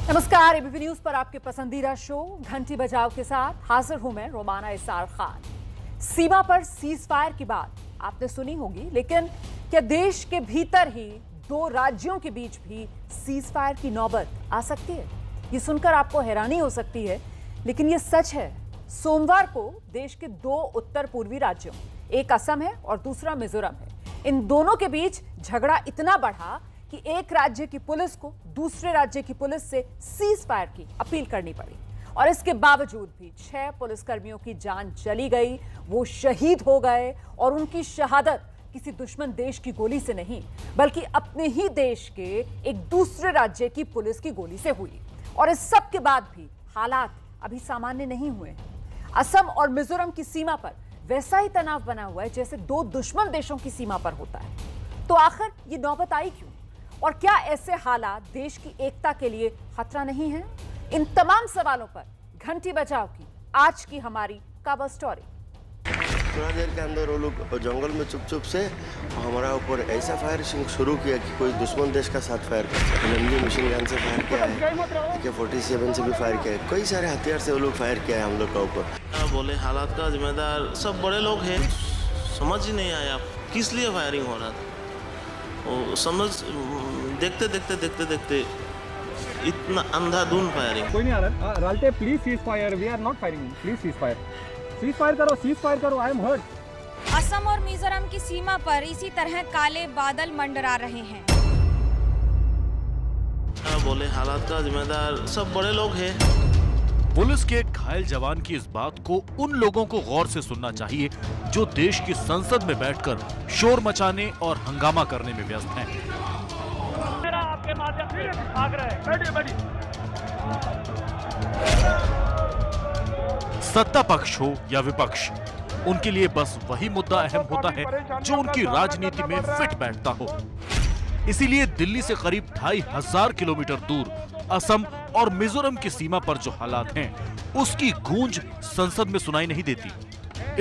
नमस्कार, ABP news पर आपके पसंदीदा शो घंटी बजाओ के साथ हाजिर हूं मैं रोमाना इसार खान। सीमा पर सीज फायर की बात आपने सुनी होगी, लेकिन क्या देश के भीतर ही दो राज्यों के बीच भी सीज फायर की नौबत आ सकती है? ये सुनकर आपको हैरानी हो सकती है, लेकिन ये सच है। सोमवार को देश के दो उत्तर पूर्वी राज्यों, एक असम है और दूसरा मिजोरम है, इन दोनों के बीच झगड़ा इतना बढ़ा कि एक राज्य की पुलिस को दूसरे राज्य की पुलिस से सीज फायर की अपील करनी पड़ी और इसके बावजूद भी 6 पुलिसकर्मियों की जान चली गई। वो शहीद हो गए और उनकी शहादत किसी दुश्मन देश की गोली से नहीं, बल्कि अपने ही देश के एक दूसरे राज्य की पुलिस की गोली से हुई। और इस सब के बाद भी हालात अभी सामान्य नहीं हुए। असम और मिजोरम की सीमा पर वैसा ही तनाव बना हुआ है जैसे दो दुश्मन देशों की सीमा पर होता है। तो आखिर ये नौबत आई क्यों? और क्या ऐसे हालात देश की एकता के लिए खतरा नहीं है? इन तमाम सवालों पर घंटी बजाओ की आज की हमारी कवर स्टोरी। थोड़ा देर के अंदर वो लोग जंगल में चुप से हमारा ऊपर ऐसा फायर शुरू किया कि कोई दुश्मन देश का साथ फायर किया। एमजी मशीन गन से फायर किया है, AK-47 से भी फायर किया है, कई सारे हथियार से वो लोग फायर किया है हम लोग का ऊपर। बोले हालात का जिम्मेदार सब बड़े लोग हैं। समझ ही नहीं आया किस लिए फायरिंग हो रहा था। समझ देखते इतना अंधाधुंध फायरिंग। कोई नहीं आ रहा। Ralte please cease fire, we are not firing, please cease fire. Cease fire करो, आई एम हर्ट। असम और मिजोरम की सीमा पर इसी तरह काले बादल मंडरा रहे हैं। बोले हालात का जिम्मेदार सब बड़े लोग हैं। पुलिस के घायल जवान की इस बात को उन लोगों को गौर से सुनना चाहिए जो देश की संसद में बैठकर शोर मचाने और हंगामा करने में व्यस्त हैं। मेरा आपके माध्यम से आग्रह है, बैठिए। सत्ता पक्ष हो या विपक्ष, उनके लिए बस वही मुद्दा अहम होता है जो उनकी राजनीति में फिट बैठता हो। इसीलिए दिल्ली से करीब 2500 किलोमीटर दूर असम और मिजोरम की सीमा पर जो हालात हैं, उसकी गूंज संसद में सुनाई नहीं देती।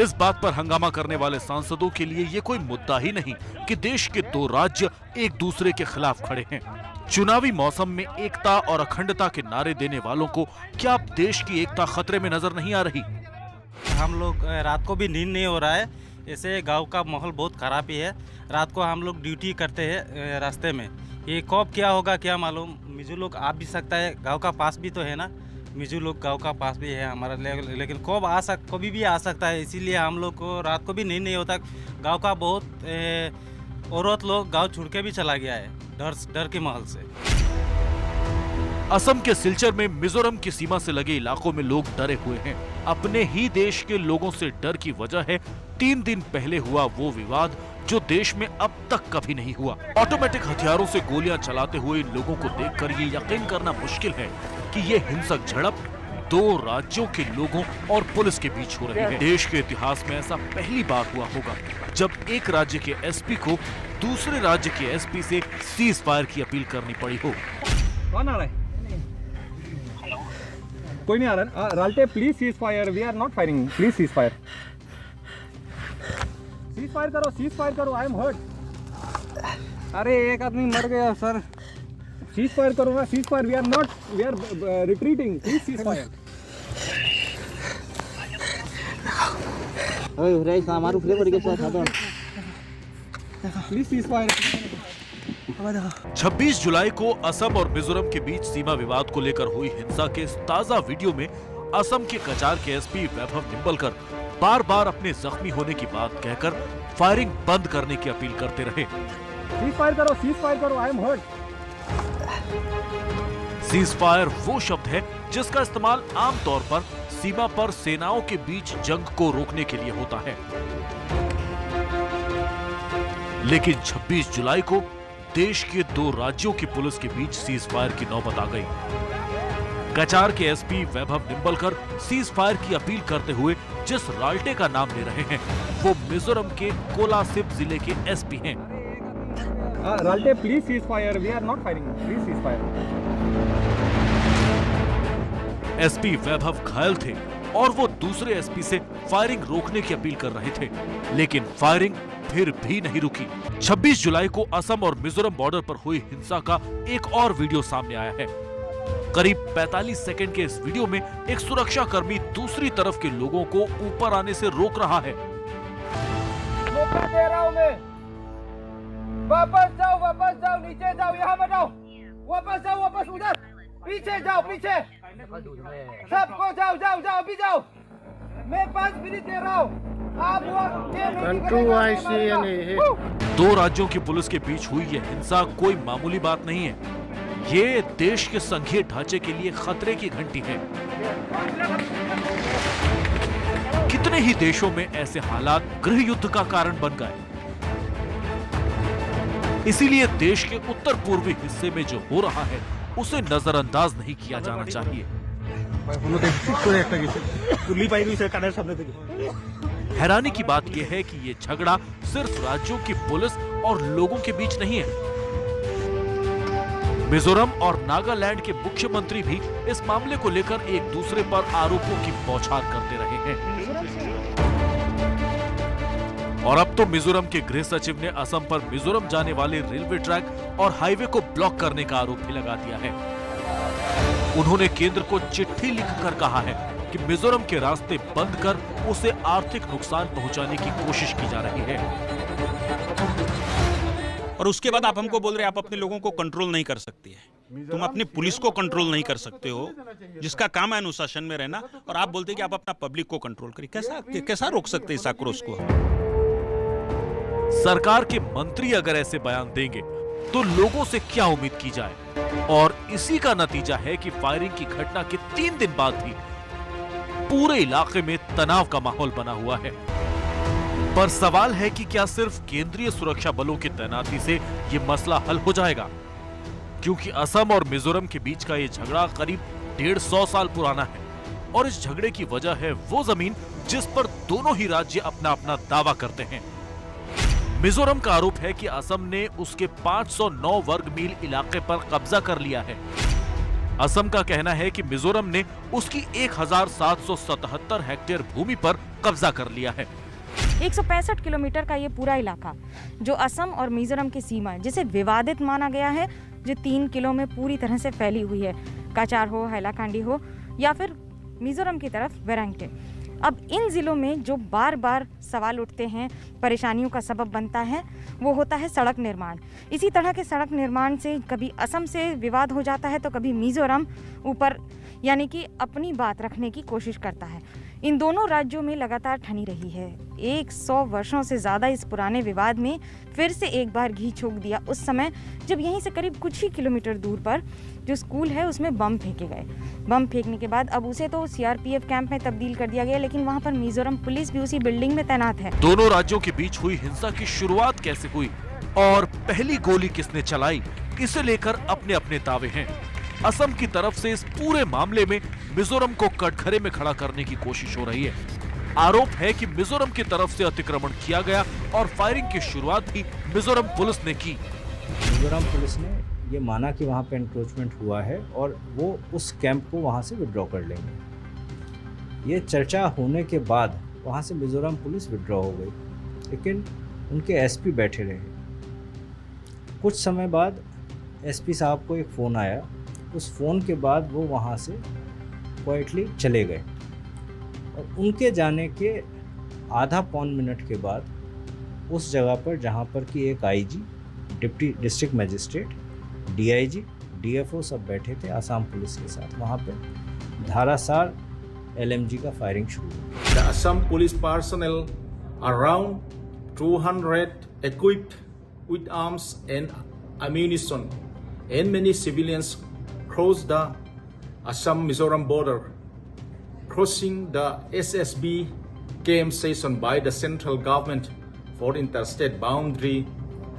इस बात पर हंगामा करने वाले सांसदों के लिए ये कोई मुद्दा ही नहीं कि देश के दो राज्य एक दूसरे के खिलाफ खड़े हैं। चुनावी मौसम में एकता और अखंडता के नारे देने वालों को क्या अब देश की एकता खतरे में नजर नहीं आ रही? हम लोग रात को भी नींद नहीं हो रहा है। ऐसे गांव का माहौल बहुत खराब ही है। रात को हम लोग ड्यूटी करते हैं रास्ते में। ये कब क्या होगा क्या मालूम। मिजू लोग आ भी सकता है, गांव का पास भी तो है ना। मिजू लोग गांव का पास भी है हमारा, लेकिन कभी भी आ सकता है। इसीलिए हम लोग को रात को भी नींद नहीं होता। गांव का बहुत औरत लोग गांव छोड़ के भी चला गया है डर के माहौल से। असम के सिलचर में मिजोरम की सीमा से लगे इलाकों में लोग डरे हुए हैं। अपने ही देश के लोगों से डर की वजह है 3 दिन पहले हुआ वो विवाद जो देश में अब तक कभी नहीं हुआ। ऑटोमेटिक हथियारों से गोलियां चलाते हुए इन लोगों को देखकर ये यकीन करना मुश्किल है कि ये हिंसक झड़प दो राज्यों के लोगों और पुलिस के बीच हो रही है। देश के इतिहास में ऐसा पहली बार हुआ होगा जब एक राज्य के एसपी को दूसरे राज्य के एसपी से सीज फायर की अपील करनी पड़ी हो। कौन आ रहा है? कोई नहीं आ रहा। Ralte please cease fire, we are not firing, please cease fire. Cease fire करो, आई एम हर्ट। अरे एक आदमी मर गया सर। सीज फायर करो ना, cease fire, we are retreating, please cease fire. ओए रे हमारू फ्लेवर के साथ आता। Please cease fire. 26 जुलाई को असम और मिजोरम के बीच सीमा विवाद को लेकर हुई हिंसा के इस ताजा वीडियो में असम के कचार के एसपी वैभव निंबलकर बार बार अपने जख्मी होने की बात कहकर फायरिंग बंद करने की अपील करते रहे। सीज फायर करो, I am hurt. Cease fire वो शब्द है जिसका इस्तेमाल आमतौर पर सीमा पर सेनाओं के बीच जंग को रोकने के लिए होता है, लेकिन 26 जुलाई को देश के दो राज्यों की पुलिस के बीच सीज फायर की नौबत आ गई। कचार के एसपी वैभव निंबलकर सीज फायर की अपील करते हुए जिस राल्टे का नाम ले रहे हैं वो मिजोरम के कोलासिब जिले के एसपी हैं। Ralte please cease fire, we are not firing, please cease fire. SP Vaibhav घायल थे और वो दूसरे एसपी से फायरिंग रोकने की अपील कर रहे थे, लेकिन फायरिंग फिर भी नहीं रुकी। 26 जुलाई को असम और मिजोरम बॉर्डर पर हुई हिंसा का एक और वीडियो सामने आया है। करीब 45 सेकंड के इस वीडियो में एक सुरक्षा कर्मी दूसरी तरफ के लोगों को ऊपर आने से रोक रहा है। मौका दे रहा हूं मैं। वापस जाओ, नीचे जाओ, यहाँ मत आओ। वापस जाओ, वापस उधर, पीछे जाओ, पीछे सबको जाओ, अभी जाओ। मैं 5 मिनट दे रहा हूँ। आप दो राज्यों की पुलिस के बीच हुई यह हिंसा कोई मामूली बात नहीं है। ये देश के संघीय ढांचे के लिए खतरे की घंटी है। कितने ही देशों में ऐसे हालात गृह युद्ध का कारण बन गए। इसीलिए देश के उत्तर पूर्वी हिस्से में जो हो रहा है उसे नजरअंदाज नहीं किया जाना चाहिए। हैरानी की बात यह है कि ये झगड़ा सिर्फ राज्यों की पुलिस और लोगों के बीच नहीं है। मिजोरम और नागालैंड के मुख्यमंत्री भी इस मामले को लेकर एक दूसरे पर आरोपों की बौछार करते रहे हैं। और अब तो मिजोरम के गृह सचिव ने असम पर मिजोरम जाने वाले रेलवे ट्रैक और हाईवे को ब्लॉक करने का आरोप भी लगा दिया है। उन्होंने केंद्र को चिट्ठी लिखकर कहा है कि मिजोरम के रास्ते बंद कर उसे आर्थिक नुकसान पहुंचाने की कोशिश की जा रही है। और उसके बाद आप हमको बोल रहे हैं आप अपने लोगों को कंट्रोल नहीं कर सकती है, तुम अपनी पुलिस को कंट्रोल नहीं कर सकते हो, जिसका काम है अनुशासन में रहना, और आप बोलते हैं कि आप अपना पब्लिक को कंट्रोल करिए। कैसा रोक सकते हैं इस आक्रोश को? सरकार के मंत्री अगर ऐसे बयान देंगे तो लोगों से क्या उम्मीद की जाए? और इसी का नतीजा है कि फायरिंग की घटना के 3 दिन बाद भी पूरे इलाके में तनाव का माहौल बना हुआ है। पर सवाल है कि क्या सिर्फ केंद्रीय सुरक्षा बलों की तैनाती से ये मसला हल हो जाएगा? क्योंकि असम और मिजोरम के बीच का ये झगड़ा करीब 150 साल पुराना है और इस झगड़े की वजह है वो जमीन जिस पर दोनों ही राज्य अपना अपना दावा करते हैं। मिजोरम का आरोप है कि असम ने उसके 509 वर्ग मील इलाके पर कब्जा कर लिया है। असम का कहना है कि मिजोरम ने उसकी 1777 हेक्टेयर भूमि पर कब्जा कर लिया है। 165 किलोमीटर का ये पूरा इलाका जो असम और मिजोरम की सीमा है, जिसे विवादित माना गया है, जो 3 किलो में पूरी तरह से फैली हुई है, काचार हो, हैलाकांडी हो या फिर मिजोरम की तरफ वेरांगटे। अब इन जिलों में जो बार बार सवाल उठते हैं, परेशानियों का सबब बनता है, वो होता है सड़क निर्माण। इसी तरह के सड़क निर्माण से कभी असम से विवाद हो जाता है तो कभी मिजोरम ऊपर यानी कि अपनी बात रखने की कोशिश करता है। इन दोनों राज्यों में लगातार ठनी रही है। 100 वर्षों से ज़्यादा इस पुराने विवाद में फिर से एक बार घी छोक दिया उस समय जब यहीं से करीब कुछ ही किलोमीटर दूर पर जो स्कूल है उसमें बम फेंके गए। बम फेंकने के बाद अब उसे तो सीआरपीएफ कैंप में तब्दील कर दिया गया, लेकिन वहाँ पर मिजोरम पुलिस भी उसी बिल्डिंग में तैनात है। दोनों राज्यों के बीच हुई हिंसा की शुरुआत कैसे हुई और पहली गोली किसने चलाई, इसे लेकर अपने अपने दावे हैं। असम की तरफ से इस पूरे मामले में मिजोरम को कटघरे में खड़ा करने की कोशिश हो रही है। आरोप है कि मिजोरम की तरफ से अतिक्रमण किया गया और फायरिंग की शुरुआत भी मिजोरम पुलिस ने की। मिजोरम पुलिस ने ये माना कि वहाँ पे एंक्रोचमेंट हुआ है और वो उस कैंप को वहाँ से विड्रॉ कर लेंगे। ये चर्चा होने के बाद वहाँ से मिजोरम पुलिस विड्रॉ हो गई, लेकिन उनके एसपी बैठे रहे। कुछ समय बाद एसपी साहब को एक फ़ोन आया। उस फ़ोन के बाद वो वहाँ से क्वाइटली चले गए और उनके जाने के आधा पौन मिनट के बाद उस जगह पर जहाँ पर कि एक IG, deputy district magistrate, DIG, DFO सब बैठे थे आसाम पुलिस के साथ, वहाँ पे धारासार एलएमजी का फायरिंग शुरू हुआ। The Assam police personnel around 200 equipped with arms and ammunition and many civilians crossed the Assam-Mizoram border, crossing the SSB camp station by the central government for interstate boundary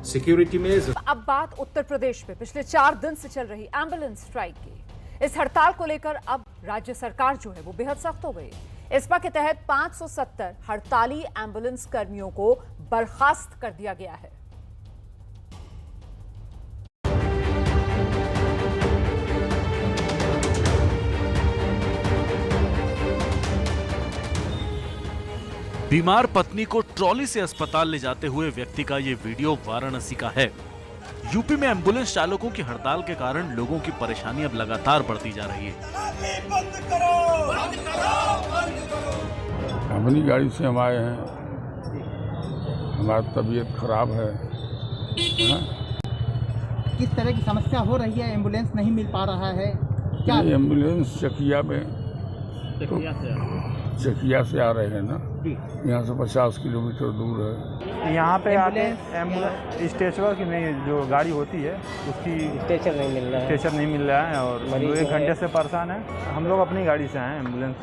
security measures. अब बात उत्तर प्रदेश में पिछले 4 दिन से चल रही ambulance strike की। इस हड़ताल को लेकर अब राज्य सरकार जो है वो बेहद सख्त हो गई। इस्पा के तहत 570 हड़ताली एम्बुलेंस कर्मियों को बर्खास्त कर दिया गया है। बीमार पत्नी को ट्रॉली से अस्पताल ले जाते हुए व्यक्ति का ये वीडियो वाराणसी का है। यूपी में एम्बुलेंस चालकों की हड़ताल के कारण लोगों की परेशानी अब लगातार बढ़ती जा रही है। अपनी गाड़ी से हम आए हैं, हमारी तबीयत खराब है। किस तरह की समस्या हो रही है? एम्बुलेंस नहीं मिल पा रहा है क्या? एम्बुलेंस चकिया में, चकिया से आ रहे हैं ना, यहाँ से 50 किलोमीटर दूर है। यहाँ पे आते एम्बुलेंस स्टेशन की नहीं, जो गाड़ी होती है उसकी स्टेशन नहीं मिल रहा है और 1 घंटे से परेशान है। हम लोग अपनी गाड़ी से आए, एम्बुलेंस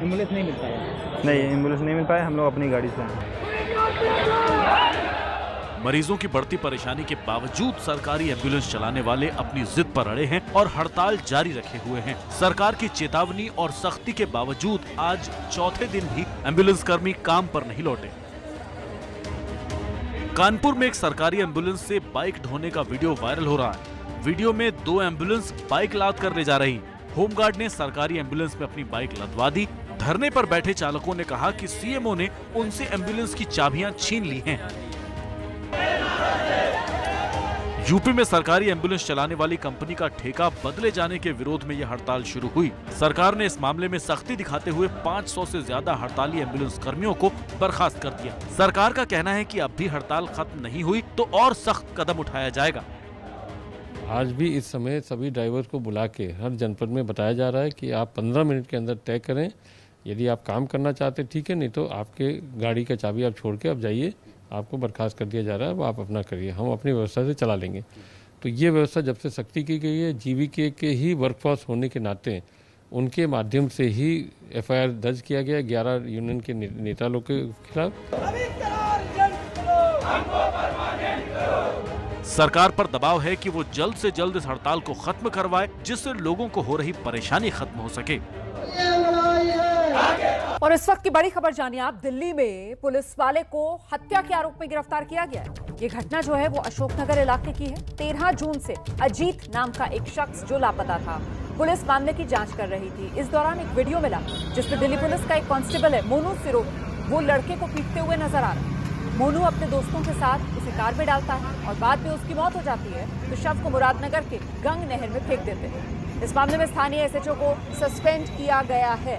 नहीं मिल पाया। नहीं, एम्बुलेंस नहीं मिल पाए, हम लोग अपनी गाड़ी से आए। मरीजों की बढ़ती परेशानी के बावजूद सरकारी एम्बुलेंस चलाने वाले अपनी जिद पर अड़े हैं और हड़ताल जारी रखे हुए हैं। सरकार की चेतावनी और सख्ती के बावजूद आज चौथे दिन भी एम्बुलेंस कर्मी काम पर नहीं लौटे। कानपुर में एक सरकारी एम्बुलेंस से बाइक ढोने का वीडियो वायरल हो रहा है। वीडियो में 2 एम्बुलेंस बाइक लाद कर ले जा रही। होमगार्ड ने सरकारी एम्बुलेंस में अपनी बाइक लदवा दी। धरने पर बैठे चालकों ने कहा कि सीएमओ ने उनसे एम्बुलेंस की चाबियां छीन ली हैं। यूपी में सरकारी एम्बुलेंस चलाने वाली कंपनी का ठेका बदले जाने के विरोध में यह हड़ताल शुरू हुई। सरकार ने इस मामले में सख्ती दिखाते हुए 500 से ज्यादा हड़ताली एम्बुलेंस कर्मियों को बर्खास्त कर दिया। सरकार का कहना है कि अब भी हड़ताल खत्म नहीं हुई तो और सख्त कदम उठाया जाएगा। आज भी इस समय सभी ड्राइवर को बुला के हर जनपद में बताया जा रहा है कि आप 15 मिनट के अंदर तय करें। यदि आप काम करना चाहते ठीक है, नहीं तो आपके गाड़ी का चाबी आप छोड़ के आप जाइए, आपको बर्खास्त कर दिया जा रहा है, वो आप अपना करिए, हम अपनी व्यवस्था से चला लेंगे। तो ये व्यवस्था जब से सख्ती की गई है, जीवीके के ही वर्कफोर्स होने के नाते उनके माध्यम से ही एफआईआर दर्ज किया गया 11 यूनियन के नेता लोग के खिलाफ। सरकार पर दबाव है कि वो जल्द से जल्द इस हड़ताल को खत्म करवाए, जिससे लोगों को हो रही परेशानी खत्म हो सके। और इस वक्त की बड़ी खबर जानिए आप, दिल्ली में पुलिस वाले को हत्या के आरोप में गिरफ्तार किया गया है। ये घटना जो है वो अशोकनगर इलाके की है। 13 जून से अजीत नाम का एक शख्स जो लापता था, पुलिस मामले की जांच कर रही थी। इस दौरान एक वीडियो मिला जिसमें दिल्ली पुलिस का एक कांस्टेबल है मोनू सिरोही, वो लड़के को पीटते हुए नजर आ रहा है। मोनू अपने दोस्तों के साथ उसे कार में डालता है और बाद में उसकी मौत हो जाती है तो शव को मुरादनगर के गंग नहर में फेंक देते हैं। इस मामले में स्थानीय एसएचओ को सस्पेंड किया गया है।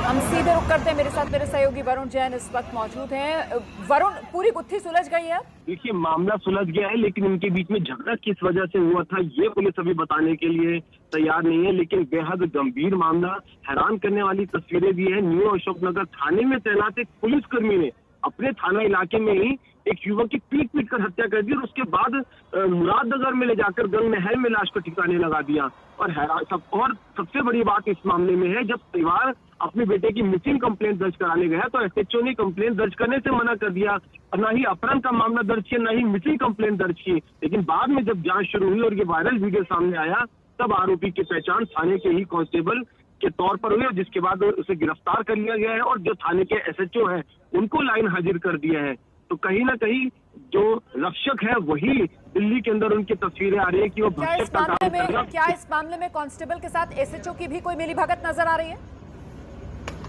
हम सीधे रुक करते हैं, मेरे साथ मेरे सहयोगी वरुण जैन इस वक्त मौजूद हैं। वरुण, पूरी गुत्थी सुलझ गई है? देखिए, मामला सुलझ गया है, लेकिन इनके बीच में झगड़ा किस वजह से हुआ था ये पुलिस अभी बताने के लिए तैयार नहीं है। लेकिन बेहद गंभीर मामला, हैरान करने वाली तस्वीरें भी है। न्यू अशोकनगर थाने में तैनात एक पुलिसकर्मी ने अपने थाना इलाके में ही एक युवक की पीट कर हत्या कर दी और उसके बाद मुरादनगर में ले जाकर गंग नहर में लाश को ठिकाने लगा दिया। और सबसे बड़ी बात इस मामले में है, जब परिवार अपने बेटे की मिसिंग कंप्लेंट दर्ज कराने गया तो एसएचओ ने कंप्लेंट दर्ज करने से मना कर दिया। न ही अपहरण का मामला दर्ज किया, न ही मिसिंग कंप्लेंट दर्ज की। लेकिन बाद में जब जांच शुरू हुई और ये वायरल वीडियो सामने आया, तब आरोपी की पहचान थाने के ही कांस्टेबल के तौर पर हुई, जिसके बाद उसे गिरफ्तार कर लिया गया है और जो थाने के एसएचओ है उनको लाइन हाजिर कर दिया है। तो कहीं ना कहीं जो रक्षक है वही दिल्ली के अंदर उनकी तस्वीरें आ रही है कि वो भक्षक का काम कर रहा है। क्या इस मामले में कांस्टेबल के साथ एसएचओ की भी कोई मिलीभगत नजर आ रही है?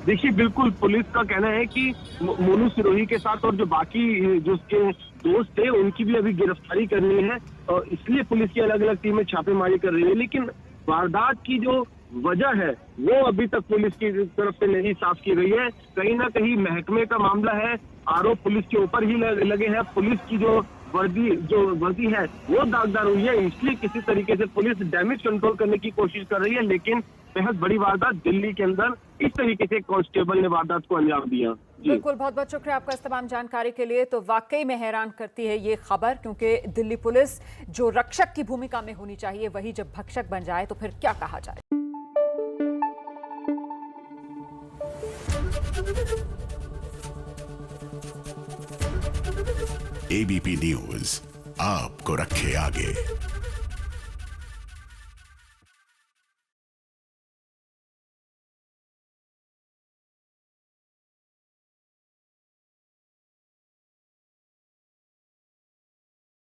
देखिए, बिल्कुल पुलिस का कहना है कि मोनू सिरोही के साथ और जो बाकी जो उसके दोस्त थे उनकी भी अभी गिरफ्तारी करनी है और इसलिए पुलिस की अलग अलग टीमें छापेमारी कर रही है। लेकिन वारदात की जो वजह है वो अभी तक पुलिस की तरफ से नहीं साफ की गई है। कहीं ना कहीं महकमे का मामला है, आरोप पुलिस के ऊपर ही लगे हैं। पुलिस की जो वर्दी है वो दागदार हुई है, इसलिए किसी तरीके से पुलिस डैमेज कंट्रोल करने की कोशिश कर रही है। लेकिन बेहद बड़ी वारदात दिल्ली के अंदर, इस तरीके से कांस्टेबल ने वारदात को अंजाम दिया। बिल्कुल, बहुत बहुत शुक्रिया आपका इस तमाम जानकारी के लिए। तो वाकई में हैरान करती है ये खबर, क्योंकि दिल्ली पुलिस जो रक्षक की भूमिका में होनी चाहिए वही जब भक्षक बन जाए तो फिर क्या कहा जाए। एबीपी न्यूज आपको रखे आगे।